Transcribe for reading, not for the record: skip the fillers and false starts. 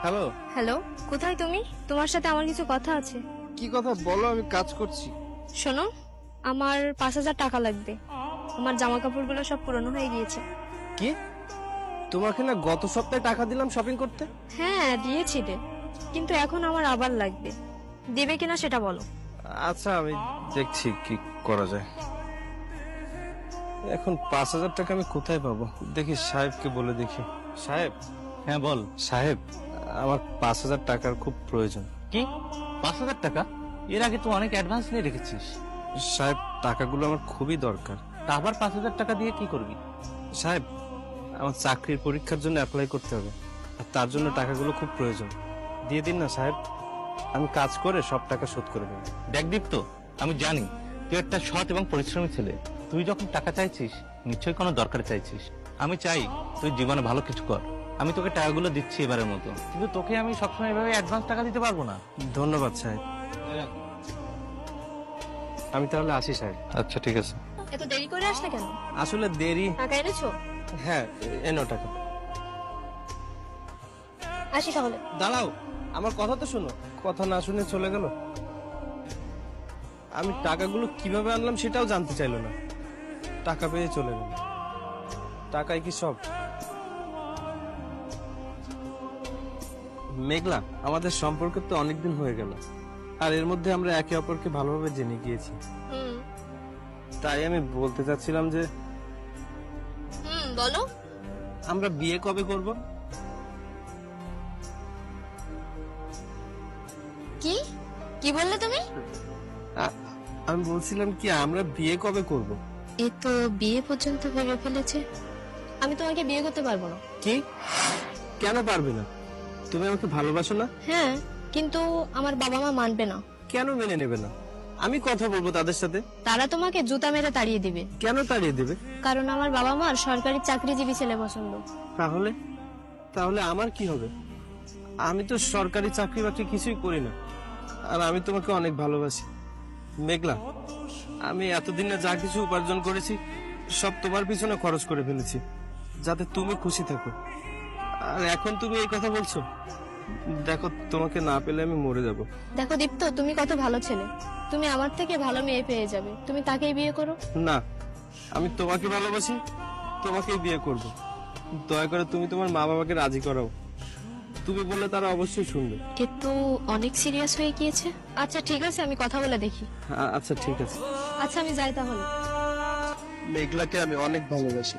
Hello. Hello, কোথায় তুমি? তোমার সাথে আমার কিছু কথা আছে। কি কথা বলো, আমি কাজ করছি। শোনো, আমার 5,000 টাকা লাগবে। আমার জামা কাপড়গুলো সব পুরনো হয়ে গিয়েছে। কি? তোমাকে না গত সপ্তাহে টাকা দিলাম শপিং করতে? হ্যাঁ, দিয়েছিলে, কিন্তু এখন আমার আবার লাগবে। দেবে কিনা সেটা বলো। আচ্ছা, আমি দেখছি কি করা যায়। এখন 5,000 টাকা আমি কোথায় পাবো? দেখি সাহেবকে বলে দেখি। সাহেব। হ্যাঁ বল। সাহেব, আমার 5,000 টাকার খুব প্রয়োজন। কি 5,000 টাকা? এর আগে তো অনেক অ্যাডভান্স নিয়ে রেখেছিস। সাহেব, টাকাগুলো আমার খুবই দরকার। তা আবার 5,000 টাকা দিয়ে কি করবি? সাহেব, আমার চাকরির পরীক্ষার জন্য অ্যাপ্লাই করতে হবে, আর তার জন্য টাকাগুলো খুব প্রয়োজন। দিয়ে দিন না সাহেব, আমি কাজ করে সব টাকা শোধ করে দেবো। দেখ দীপ্ত, আমি জানি তুই একটা সৎ এবং পরিশ্রমী ছেলে। তুই যখন টাকা চাইছিস নিশ্চয়ই কোনো দরকার চাইছিস। আমি চাই তুই জীবনে ভালো কিছু কর। আমি তোকে টাকাগুলো দিচ্ছি এবারের মতো, কিন্তু তোকে আমি সবসময় এভাবে অ্যাডভান্স টাকা দিতে পারবো না। ধন্যবাদ সাহেব। আমি তাহলে আসি সাহেব। আচ্ছা, ঠিক আছে। এত দেরি করে আসলে কেন? আসলে দেরি। টাকা এনেছো? হ্যাঁ, এনো টাকা। আসি তাহলে। দাঁড়াও, আমার কথা তো শোনো। কথা না শুনে চলে গেল। আমি টাকাগুলো কিভাবে আনলাম সেটাও জানতে চাইলো না। টাকা পেয়ে চলে গেল। টাকাই কি সব? মেঘলা, আমাদের সম্পর্ক তো অনেকদিন হয়ে গেল, আর এর মধ্যে আমরা একে অপরকে ভালোভাবে জেনে গিয়েছি। তাই আমি বলতে চাচ্ছিলাম যে বলো। আমরা বিয়ে কবে করব? কি কি বললে তুমি? আমি বলছিলাম কি, আমরা বিয়ে কবে করব? এ তো বিয়ে পর্যন্ত ভেবে ফেলেছে। আমি তোমাকে বিয়ে করতে পারবো না। কি? কেন পারবে না? তুমি আমাকে ভালোবাসো না? হ্যাঁ, কিন্তু আমার বাবা মা মানবে না। কেন মেনে নেবে না? আমি কথা বলবো তাদের সাথে। তারা তোমাকে জুতা মেরে তাড়িয়ে দিবে। কেন তাড়িয়ে দেবে? কারণ আমার বাবা মার সরকারি চাকরিজীবী ছেলে পছন্দ। তাহলে তাহলে আমার কি হবে? আমি তো সরকারি চাকরি বাকরি কিছুই করি না, আর আমি তোমাকে অনেক ভালোবাসি। মেঘলা, আমি এতদিনে যা কিছু উপার্জন করেছি সব তোমার পিছনে খরচ করে ফেলেছি, যাতে তুমি খুশি থাকো। আর এখন তুমি এই কথা বলছো? দেখো, তোমাকে না পেলে আমি মরে যাব। দেখো দীপ্ত, তুমি কত ভালো ছেলে। তুমি আমার থেকে ভালো মেয়ে পেয়ে যাবে, তুমি তাকেই বিয়ে করো। না, আমি তোমাকে ভালোবাসি, তোমাকেই বিয়ে করব। দয়া করে তুমি তোমার মা বাবাকে রাজি করাও। তুমি বললে তারা অবশ্যই শুনবে। কিন্তু অনেক সিরিয়াস হয়ে গিয়েছে। আচ্ছা ঠিক আছে, আমি কথা বলে দেখি। আচ্ছা, ঠিক আছে। আচ্ছা, আমি যাই তাহলে। মেঘলাকে আমি অনেক ভালোবাসি।